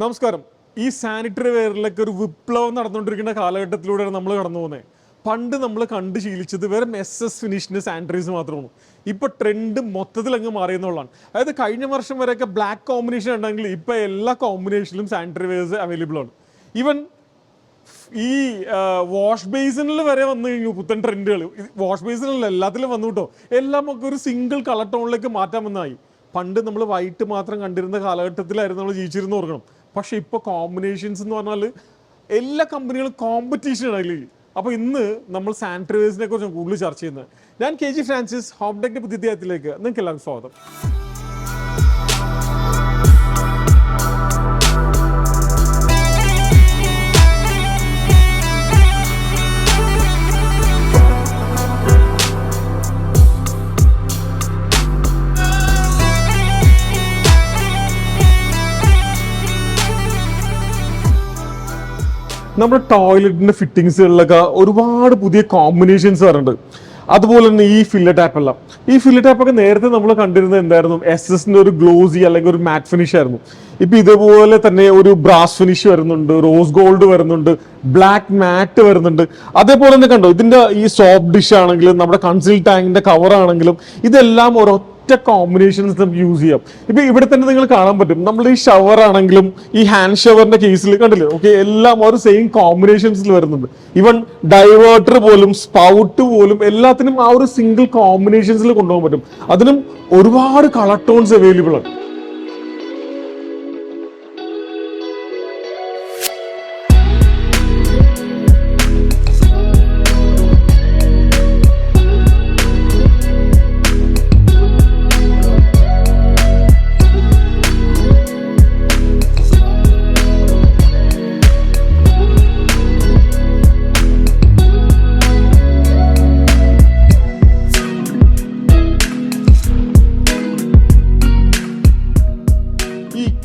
നമസ്കാരം. ഈ സാനിറ്ററി വെയറിലൊക്കെ ഒരു വിപ്ലവം നടന്നുകൊണ്ടിരിക്കുന്ന കാലഘട്ടത്തിലൂടെയാണ് നമ്മൾ കടന്നു പോകുന്നത്. പണ്ട് നമ്മൾ കണ്ട് ശീലിച്ചത് വെറും SS ഫിനിഷിൻ്റെ സാനിറ്ററീസ് മാത്രമാണ്. ഇപ്പോൾ ട്രെൻഡ് മൊത്തത്തിൽ അങ്ങ് മാറിയെന്നുള്ളതാണ്. അതായത് കഴിഞ്ഞ വർഷം വരെയൊക്കെ ബ്ലാക്ക് കോമ്പിനേഷൻ ഉണ്ടെങ്കിൽ ഇപ്പോൾ എല്ലാ കോമ്പിനേഷനിലും സാനിറ്ററി വെയർസ് അവൈലബിൾ ആണ്. ഈവൻ ഈ വാഷ് ബേസിനിൽ വരെ വന്നു കഴിഞ്ഞു പുത്തൻ ട്രെൻഡുകൾ. വാഷ് ബേസിനിൽ എല്ലാത്തിലും വന്നു കേട്ടോ. എല്ലാം ഒക്കെ ഒരു സിംഗിൾ കളർ ടോണിലേക്ക് മാറ്റാമെന്നായി. പണ്ട് നമ്മൾ വൈറ്റ് മാത്രം കണ്ടിരുന്ന കാലഘട്ടത്തിലായിരുന്നു നമ്മൾ ജീവിച്ചിരുന്ന് ഓർക്കണം. പക്ഷെ ഇപ്പോൾ കോമ്പിനേഷൻസ് എന്ന് പറഞ്ഞാൽ എല്ലാ കമ്പനികളും കോമ്പറ്റീഷൻ ആണ് അതിൽ. അപ്പോൾ ഇന്ന് നമ്മൾ സാനിറ്ററി വെയർസിനെ കുറിച്ച് കൂടുതൽ ചർച്ച ചെയ്യുന്നത്. ഞാൻ KG ഫ്രാൻസിസ്, ഹോംടെക്കിന്റെ പുതിയ അധ്യായത്തിലേക്ക് നിങ്ങൾക്ക് എല്ലാവർക്കും സ്വാഗതം. നമ്മുടെ ടോയ്ലറ്റിന്റെ ഫിറ്റിങ്സുകളിലൊക്കെ ഒരുപാട് പുതിയ കോമ്പിനേഷൻസ് വരുന്നുണ്ട്. അതുപോലെ തന്നെ ഈ ഫില്ലർ ടാപ്പൊക്കെ നേരത്തെ നമ്മൾ കണ്ടിരുന്നത് എന്തായിരുന്നു? SS-ന്റെ ഒരു ഗ്ലോസി അല്ലെങ്കിൽ ഒരു മാറ്റ് ഫിനിഷ് ആയിരുന്നു. ഇപ്പൊ ഇതുപോലെ തന്നെ ഒരു ബ്രാസ് ഫിനിഷ് വരുന്നുണ്ട്, റോസ് ഗോൾഡ് വരുന്നുണ്ട്, ബ്ലാക്ക് മാറ്റ് വരുന്നുണ്ട്. അതേപോലെ തന്നെ കണ്ടോ, ഇതിന്റെ ഈ സോപ്പ് ഡിഷ് ആണെങ്കിലും നമ്മുടെ കൺസീൽ ടാങ്കിന്റെ കവർ ആണെങ്കിലും ഇതെല്ലാം ഒരൊറ്റ കോമ്പിനേഷൻസ് നമുക്ക് യൂസ് ചെയ്യാം. ഇപ്പൊ ഇവിടെ തന്നെ നിങ്ങൾ കാണാൻ പറ്റും, നമ്മൾ ഈ ഷവർ ആണെങ്കിലും ഈ ഹാൻഡ് ഷവറിന്റെ കേസിൽ കണ്ടില്ലേ, ഓക്കെ, എല്ലാം ഒരു സെയിം കോമ്പിനേഷൻസിൽ വരുന്നുണ്ട്. ഈവൻ ഡൈവേർട്ടർ പോലും സ്പൗട്ട് പോലും എല്ലാത്തിനും ആ ഒരു സിംഗിൾ കോമ്പിനേഷൻസിൽ കൊണ്ടുപോകാൻ പറ്റും. അതിനും ഒരുപാട് കളർ ടോൺസ് അവൈലബിൾ ആണ്.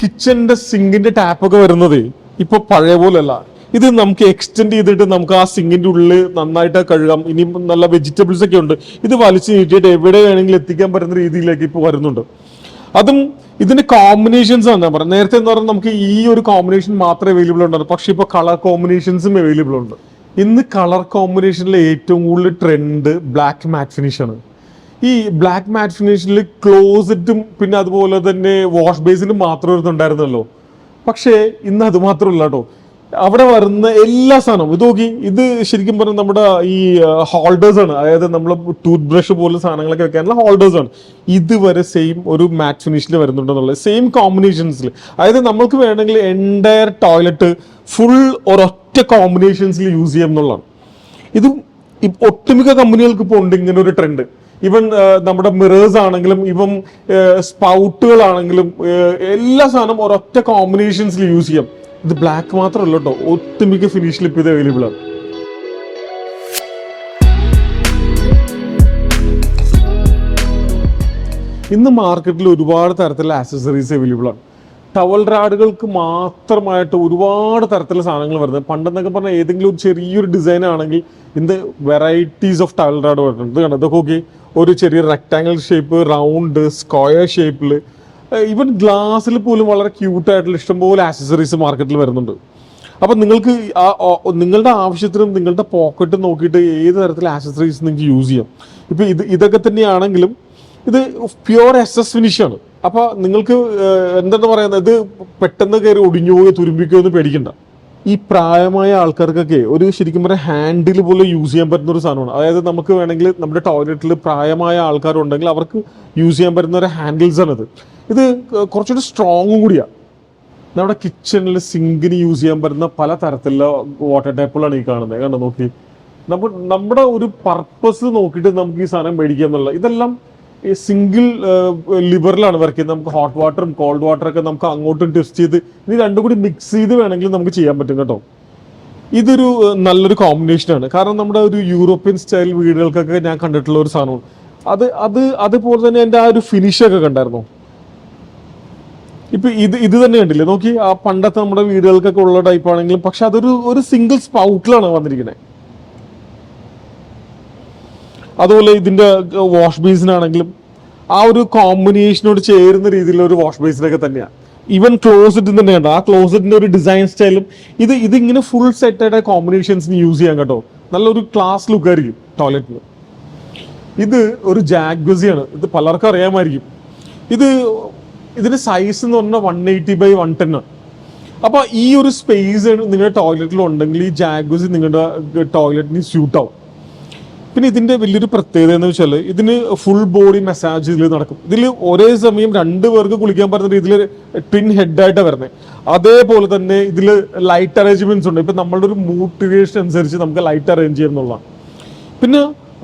കിച്ചന്റെ സിങ്കിന്റെ ടാപ്പൊക്കെ വരുന്നത് ഇപ്പൊ പഴയ പോലെയല്ല. ഇത് നമുക്ക് എക്സ്റ്റെൻഡ് ചെയ്തിട്ട് നമുക്ക് ആ സിങ്കിന്റെ ഉള്ളിൽ നന്നായിട്ട് കഴുകാം. ഇനി നല്ല വെജിറ്റബിൾസ് ഒക്കെ ഉണ്ട്, ഇത് വലിച്ചു നീട്ടിയിട്ട് എവിടെ വേണമെങ്കിലും എത്തിക്കാൻ പറ്റുന്ന രീതിയിലേക്ക് ഇപ്പോൾ വരുന്നുണ്ട്. അതും ഇതിന്റെ കോമ്പിനേഷൻസ് ആണ് ഞാൻ പറഞ്ഞത്. നേരത്തെ എന്ന് പറഞ്ഞാൽ നമുക്ക് ഈ ഒരു കോമ്പിനേഷൻ മാത്രമേ അവൈലബിൾ ഉണ്ടായിരുന്നു, പക്ഷെ ഇപ്പൊ കളർ കോമ്പിനേഷൻസും അവൈലബിൾ ഉണ്ട്. ഇന്ന് കളർ കോമ്പിനേഷനിലെ ഏറ്റവും കൂടുതൽ ട്രെൻഡ് ബ്ലാക്ക് മാറ്റ് ഫിനിഷ് ആണ്. ഈ ബ്ലാക്ക് മാറ്റ് ഫിനിഷിൽ ക്ലോസറ്റും പിന്നെ അതുപോലെ തന്നെ വാഷ് ബേസിനും മാത്രം ഉണ്ടായിരുന്നല്ലോ. പക്ഷേ ഇന്ന് അത് മാത്രമല്ല കേട്ടോ, അവിടെ വരുന്ന എല്ലാ സാധനവും ഇത് നോക്കി, ഇത് ശരിക്കും പറഞ്ഞാൽ നമ്മുടെ ഈ ഹോൾഡേഴ്സ് ആണ്. അതായത് നമ്മൾ ടൂത്ത് ബ്രഷ് പോലുള്ള സാധനങ്ങളൊക്കെ വെക്കാനുള്ള ഹോൾഡേഴ്സ് ആണ്. ഇതുവരെ സെയിം ഒരു മാറ്റ് ഫിനിഷിൽ വരുന്നുണ്ടെന്നുള്ളത്, സെയിം കോമ്പിനേഷൻസിൽ. അതായത് നമ്മൾക്ക് വേണമെങ്കിൽ എൻറ്റയർ ടോയ്ലറ്റ് ഫുൾ ഒരൊറ്റ കോമ്പിനേഷൻസിൽ യൂസ് ചെയ്യാം എന്നുള്ളതാണ്. ഇതും ഒട്ടുമിക്ക കമ്പനികൾക്ക് ഇപ്പോൾ ഉണ്ട് ഇങ്ങനെ ഒരു ട്രെൻഡ്. ഇവൻ നമ്മുടെ മിറേഴ്സ് ആണെങ്കിലും ഇവൻ സ്പൗട്ടുകളാണെങ്കിലും എല്ലാ സാധനവും ഒരൊറ്റ കോമ്പിനേഷൻസിൽ യൂസ് ചെയ്യാം. ഇത് ബ്ലാക്ക് മാത്രമല്ല കേട്ടോ, ഒട്ടുമിക്ക ഫിനിഷിൽ ഇപ്പോൾ ഇത് അവൈലബിൾ ആണ്. ഇന്ന് മാർക്കറ്റിൽ ഒരുപാട് തരത്തിലുള്ള ആക്സസറീസ് അവൈലബിൾ ആണ്. ടവൽ റാഡുകൾക്ക് മാത്രമായിട്ട് ഒരുപാട് തരത്തിലുള്ള സാധനങ്ങൾ വരുന്നത്. പണ്ടെന്നൊക്കെ പറഞ്ഞാൽ ഏതെങ്കിലും ഒരു ചെറിയൊരു ഡിസൈൻ ആണെങ്കിൽ ഇന്ന് വെറൈറ്റീസ് ഓഫ് ടവൽ റാഡ് വരുന്നുണ്ട്. ഇത് കണ്ടോ, ഇതൊക്കെ ഓക്കെ, ഒരു ചെറിയ റെക്ടാങ്കിൾ ഷേപ്പ്, റൗണ്ട്, സ്ക്വയർ ഷേപ്പിൽ, ഈവൻ ഗ്ലാസ്സിൽ പോലും വളരെ ക്യൂട്ടായിട്ടുള്ള ഇഷ്ടംപോലെ ആക്സസറീസ് മാർക്കറ്റിൽ വരുന്നുണ്ട്. അപ്പം നിങ്ങൾക്ക് നിങ്ങളുടെ ആവശ്യത്തിനും നിങ്ങളുടെ പോക്കറ്റ് നോക്കിയിട്ട് ഏത് തരത്തിലുള്ള ആക്സസറീസ് നിങ്ങൾക്ക് യൂസ് ചെയ്യാം. ഇപ്പം ഇതൊക്കെ തന്നെയാണെങ്കിലും ഇത് പ്യുവർ SS ഫിനിഷാണ്. അപ്പോൾ നിങ്ങൾക്ക് എന്താണ് പറയുന്നത്, ഇത് പെട്ടെന്ന് കയറി ഒടിഞ്ഞു പോയോ തുരുമ്പിക്കോ എന്ന് പേടിക്കണ്ട. ഈ പ്രായമായ ആൾക്കാർക്കൊക്കെ ഒരു ശരിക്കും പറഞ്ഞാൽ ഹാൻഡിൽ പോലെ യൂസ് ചെയ്യാൻ പറ്റുന്ന ഒരു സാധനമാണ്. അതായത് നമുക്ക് വേണമെങ്കിൽ നമ്മുടെ ടോയ്ലറ്റിൽ പ്രായമായ ആൾക്കാരുണ്ടെങ്കിൽ അവർക്ക് യൂസ് ചെയ്യാൻ പറ്റുന്ന ഒരു ഹാൻഡിൽസ് ആണിത്. ഇത് കുറച്ചുകൂടി സ്ട്രോങ്ങും കൂടിയാണ്. നമ്മുടെ കിച്ചണിൽ സിങ്കിന് യൂസ് ചെയ്യാൻ പറ്റുന്ന പല തരത്തിലുള്ള വാട്ടർ ടാപ്പുകളാണ് ഈ കാണുന്നത്. കണ്ടോ, നോക്കി, നമ്മുടെ ഒരു പർപ്പസ് നോക്കിയിട്ട് നമുക്ക് ഈ സാധനം മേടിക്കുക എന്നുള്ള. ഇതെല്ലാം ഈ സിംഗിൾ ലിവറിലാണ് വർക്ക് ചെയ്യുന്നത്. നമുക്ക് ഹോട്ട് വാട്ടറും കോൾഡ് വാട്ടറൊക്കെ നമുക്ക് അങ്ങോട്ടും ടെസ്റ്റ് ചെയ്ത് ഇനി രണ്ടും കൂടി മിക്സ് ചെയ്ത് വേണമെങ്കിൽ നമുക്ക് ചെയ്യാൻ പറ്റും കേട്ടോ. ഇതൊരു നല്ലൊരു കോമ്പിനേഷനാണ്. കാരണം നമ്മുടെ ഒരു യൂറോപ്യൻ സ്റ്റൈൽ വീടുകൾക്കൊക്കെ ഞാൻ കണ്ടിട്ടുള്ള ഒരു സാധനമാണ്. അതുപോലെ തന്നെ എൻ്റെ ആ ഒരു ഫിനിഷൊക്കെ കണ്ടായിരുന്നു. ഇപ്പൊ ഇത് തന്നെ കണ്ടില്ലേ, നോക്കി, ആ പണ്ടത്തെ നമ്മുടെ വീടുകൾക്കൊക്കെ ഉള്ള ടൈപ്പ് ആണെങ്കിലും പക്ഷെ അതൊരു സിംഗിൾ സ്പൗട്ടിലാണ് വന്നിരിക്കുന്നത്. അതുപോലെ ഇതിന്റെ വാഷ് ബേസിനാണെങ്കിലും ആ ഒരു കോമ്പിനേഷനോട് ചേരുന്ന രീതിയിലുള്ള ഒരു വാഷ് ബേസിനൊക്കെ തന്നെയാണ്. ഈവൻ ക്ലോസറ്റ് തന്നെ കണ്ടോ, ആ ക്ലോസറ്റിന്റെ ഒരു ഡിസൈൻ സ്റ്റൈലും ഇതിങ്ങനെ ഫുൾ സെറ്റായിട്ട് കോമ്പിനേഷൻസിന് യൂസ് ചെയ്യാൻ കേട്ടോ. നല്ലൊരു ക്ലാസ് ലുക്ക് ആയിരിക്കും ടോയ്ലറ്റിന്. ഇത് ഒരു ജാഗ്വസിയാണ്, ഇത് പലർക്കും അറിയാമായിരിക്കും. ഇതിന്റെ സൈസ് എന്ന് പറഞ്ഞാൽ 180x110 ആണ്. അപ്പൊ ഈ ഒരു സ്പേസ് നിങ്ങളുടെ ടോയ്ലറ്റിൽ ഉണ്ടെങ്കിൽ ഈ ജാഗ്വസി നിങ്ങളുടെ ടോയ്ലറ്റിന് സ്യൂട്ട് ആവും. പിന്നെ ഇതിന്റെ വലിയൊരു പ്രത്യേകത എന്ന് വെച്ചാൽ ഇതിന് ഫുൾ ബോഡി മസാജ് ഇതിൽ നടക്കും. ഇതിൽ ഒരേ സമയം 2 പേർക്ക് കുളിക്കാൻ പറ്റുന്ന രീതിയിൽ ട്വിൻ ഹെഡായിട്ടാണ് വരുന്നത്. അതേപോലെ തന്നെ ഇതിൽ ലൈറ്റ് അറേഞ്ച്മെന്റ്സ് ഉണ്ട്. ഇപ്പൊ നമ്മളുടെ ഒരു മോട്ടിവേഷൻ അനുസരിച്ച് നമുക്ക് ലൈറ്റ് അറേഞ്ച് ചെയ്യുന്നുള്ളതാണ്. പിന്നെ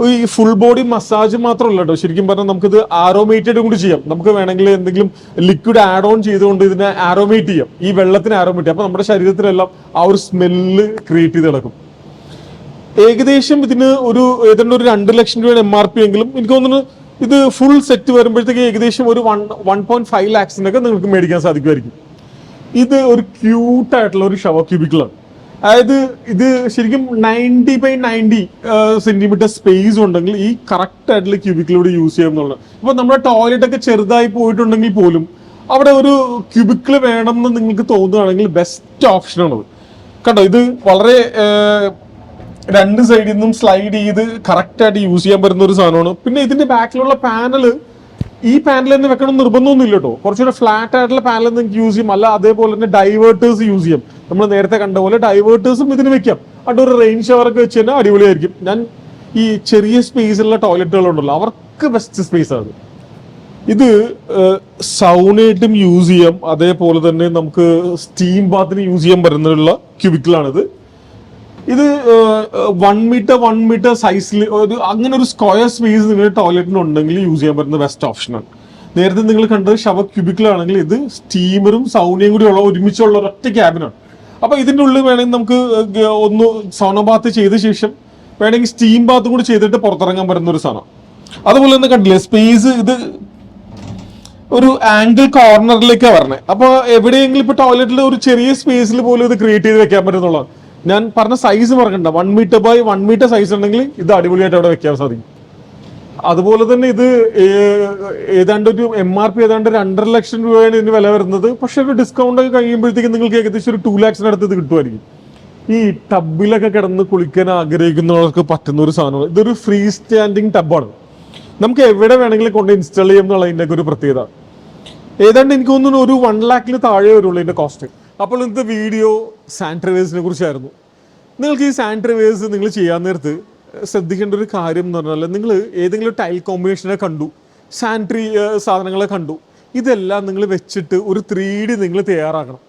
ഈ ഫുൾ ബോഡി മസാജ് മാത്രമല്ല കേട്ടോ, ശരിക്കും പറഞ്ഞാൽ നമുക്കിത് ആരോമേറ്റഡ് കൂടി ചെയ്യാം. നമുക്ക് വേണമെങ്കിൽ എന്തെങ്കിലും ലിക്വിഡ് ആഡ് ഓൺ ചെയ്തുകൊണ്ട് ഇതിനെ ആരോമേറ്റ് ചെയ്യാം. ഈ വെള്ളത്തിന് ആരോമേറ്റ് ചെയ്യാം. അപ്പൊ നമ്മുടെ ശരീരത്തിലെല്ലാം ആ ഒരു സ്മെല്ല് ക്രിയേറ്റ് ചെയ്ത് കിടക്കും. ഏകദേശം ഇതിന് ഏതാണ്ട് ഒരു 2 ലക്ഷം രൂപയുടെ MRP എങ്കിലും എനിക്ക് തോന്നുന്നു ഇത് ഫുൾ സെറ്റ് വരുമ്പോഴത്തേക്ക് ഏകദേശം ഒരു 1.5 lakhs-നൊക്കെ നിങ്ങൾക്ക് മേടിക്കാൻ സാധിക്കുമായിരിക്കും. ഇത് ഒരു ക്യൂട്ടായിട്ടുള്ള ഒരു ഷവർ ക്യൂബിക്കിളാണ്. അതായത് ഇത് ശരിക്കും 90x90 സെന്റിമീറ്റർ സ്പേസ് ഉണ്ടെങ്കിൽ ഈ കറക്റ്റ് ആയിട്ടുള്ള ക്യൂബിക്കിലൂടെ യൂസ് ചെയ്യാം എന്നുള്ളത്. ഇപ്പൊ നമ്മുടെ ടോയ്ലറ്റ് ഒക്കെ ചെറുതായി പോയിട്ടുണ്ടെങ്കിൽ പോലും അവിടെ ഒരു ക്യൂബിക്കിൾ വേണമെന്ന് നിങ്ങൾക്ക് തോന്നുകയാണെങ്കിൽ ബെസ്റ്റ് ഓപ്ഷനാണത്. കണ്ടോ, ഇത് വളരെ 2 സൈഡിൽ നിന്നും സ്ലൈഡ് ചെയ്ത് കറക്റ്റ് ആയിട്ട് യൂസ് ചെയ്യാൻ പറ്റുന്ന ഒരു സാധനമാണ്. പിന്നെ ഇതിന്റെ ബാക്കിലുള്ള പാനല് ഈ പാനൽ തന്നെ വെക്കണം നിർബന്ധമൊന്നും ഇല്ല കേട്ടോ. കുറച്ചുകൂടെ ഫ്ലാറ്റ് ആയിട്ടുള്ള പാനൽ നിങ്ങൾക്ക് യൂസ് ചെയ്യും. അല്ല അതേപോലെ തന്നെ ഡൈവേർട്ടേഴ്സ് യൂസ് ചെയ്യും. നമ്മൾ നേരത്തെ കണ്ട പോലെ ഡൈവേർട്ടേഴ്സും ഇതിന് വെക്കാം. അവിടെ ഒരു റെയിൻ ഷവറൊക്കെ വെച്ച് കഴിഞ്ഞാൽ അടിപൊളിയായിരിക്കും. ഞാൻ ഈ ചെറിയ സ്പേസിലുള്ള ടോയ്ലറ്റുകളുണ്ടല്ലോ അവർക്ക് ബെസ്റ്റ് സ്പേസ് ആണ്. ഇത് സൗണയായിട്ടും യൂസ് ചെയ്യാം. അതേപോലെ തന്നെ നമുക്ക് സ്റ്റീം ബാത്തിന് യൂസ് ചെയ്യാൻ പറ്റുന്നുള്ള ക്യൂബിക്കിളാണിത്. ഇത് 1 മീറ്റർ സൈസിൽ അങ്ങനെ ഒരു സ്ക്വയർ സ്പേസ് നിങ്ങളുടെ ടോയ്ലറ്റിന് ഉണ്ടെങ്കിൽ യൂസ് ചെയ്യാൻ പറ്റുന്ന ബെസ്റ്റ് ഓപ്ഷനാണ്. നേരത്തെ നിങ്ങൾ കണ്ടത് ഷവർ ക്യൂബിക്കിളാണെങ്കിൽ ഇത് സ്റ്റീമറും സൗനയും കൂടി ഒരുമിച്ചുള്ള ഒരൊറ്റ ക്യാബിനാണ്. അപ്പൊ ഇതിന്റെ ഉള്ളിൽ വേണമെങ്കിൽ നമുക്ക് ഒന്ന് സൗന ബാത്ത് ചെയ്ത ശേഷം വേണമെങ്കിൽ സ്റ്റീം ബാത്ത് കൂടി ചെയ്തിട്ട് പുറത്തിറങ്ങാൻ പറ്റുന്ന ഒരു സാധനം. അതുപോലെ തന്നെ കണ്ടില്ലേ സ്പേസ്, ഇത് ഒരു ആംഗിൾ കോർണറിലേക്കാണ് പറഞ്ഞത്. അപ്പൊ എവിടെയെങ്കിലും ഇപ്പൊ ടോയ്ലറ്റിൽ ഒരു ചെറിയ സ്പേസിൽ പോലും ഇത് ക്രിയേറ്റ് ചെയ്ത് വെക്കാൻ പറ്റുന്നുള്ളതാണ്. ഞാൻ പറഞ്ഞ സൈസ് പറഞ്ഞിട്ടുണ്ട്, 1 മീറ്റർ സൈസ് ഉണ്ടെങ്കിൽ ഇത് അടിപൊളിയായിട്ട് അവിടെ വെക്കാൻ സാധിക്കും. അതുപോലെ തന്നെ ഇത് ഏതാണ്ട് ഒരു MRP ഏതാണ്ട് 2.5 ലക്ഷം രൂപയാണ് ഇതിന് വില വരുന്നത്. പക്ഷെ ഒരു ഡിസ്കൗണ്ട് ഒക്കെ കഴിയുമ്പോഴത്തേക്കും നിങ്ങൾക്ക് ഏകദേശം ഒരു 2 lakhs-നടുത്ത് ഇത് കിട്ടുമായിരിക്കും. ഈ ടബിലൊക്കെ കിടന്ന് കുളിക്കാൻ ആഗ്രഹിക്കുന്നവർക്ക് പറ്റുന്ന ഒരു സാധനമാണ്. ഇതൊരു ഫ്രീ സ്റ്റാൻഡിങ് ടബാണ്. നമുക്ക് എവിടെ വേണമെങ്കിലും കൊണ്ട് ഇൻസ്റ്റാൾ ചെയ്യാം എന്നുള്ളതിൻ്റെ ഒരു പ്രത്യേകത. ഏതാണ്ട് എനിക്ക് തോന്നുന്നു ഒരു 1 lakhs-ന് താഴെ വരുള്ളൂ ഇതിന്റെ കോസ്റ്റ്. അപ്പോൾ ഇന്നത്തെ വീഡിയോ സാനിറ്ററി വേഴ്സിനെ കുറിച്ചായിരുന്നു. നിങ്ങൾക്ക് ഈ സാനിറ്ററി വേഴ്സ് നിങ്ങൾ ചെയ്യാൻ നേരത്ത് ശ്രദ്ധിക്കേണ്ട ഒരു കാര്യം എന്ന് പറഞ്ഞാൽ, നിങ്ങൾ ഏതെങ്കിലും ടൈൽ കോമ്പിനേഷനെ കണ്ടു, സാനിറ്ററി സാധനങ്ങളെ കണ്ടു, ഇതെല്ലാം നിങ്ങൾ വെച്ചിട്ട് ഒരു 3D നിങ്ങൾ തയ്യാറാക്കണം.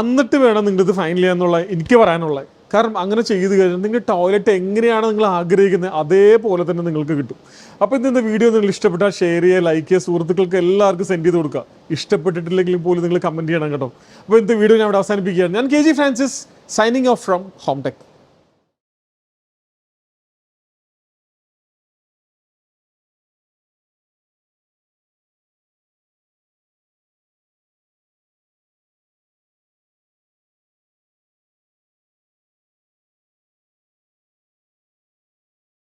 എന്നിട്ട് വേണം നിങ്ങളിത് ഫൈനൽ ചെയ്യാന്നുള്ള എനിക്ക് പറയാനുള്ളത്. കാരണം അങ്ങനെ ചെയ്ത് കഴിഞ്ഞാൽ നിങ്ങളുടെ ടോയ്ലറ്റ് എങ്ങനെയാണ് നിങ്ങൾ ആഗ്രഹിക്കുന്നത് അതേപോലെ തന്നെ നിങ്ങൾക്ക് കിട്ടും. അപ്പോൾ ഇന്നത്തെ വീഡിയോ നിങ്ങൾ ഇഷ്ടപ്പെട്ടാൽ ഷെയർ ചെയ്യുക, ലൈക്ക് ചെയ്യുക, സുഹൃത്തുക്കൾക്ക് എല്ലാവർക്കും സെൻഡ് ചെയ്ത് കൊടുക്കുക. ഇഷ്ടപ്പെട്ടിട്ടില്ലെങ്കിലും പോലും നിങ്ങൾ കമൻറ്റ് ചെയ്യണം കേട്ടോ. അപ്പോൾ ഇന്നത്തെ വീഡിയോ ഞാൻ അവിടെ അവസാനിപ്പിക്കുകയാണ്. ഞാൻ KG Francis, signing off from home tech.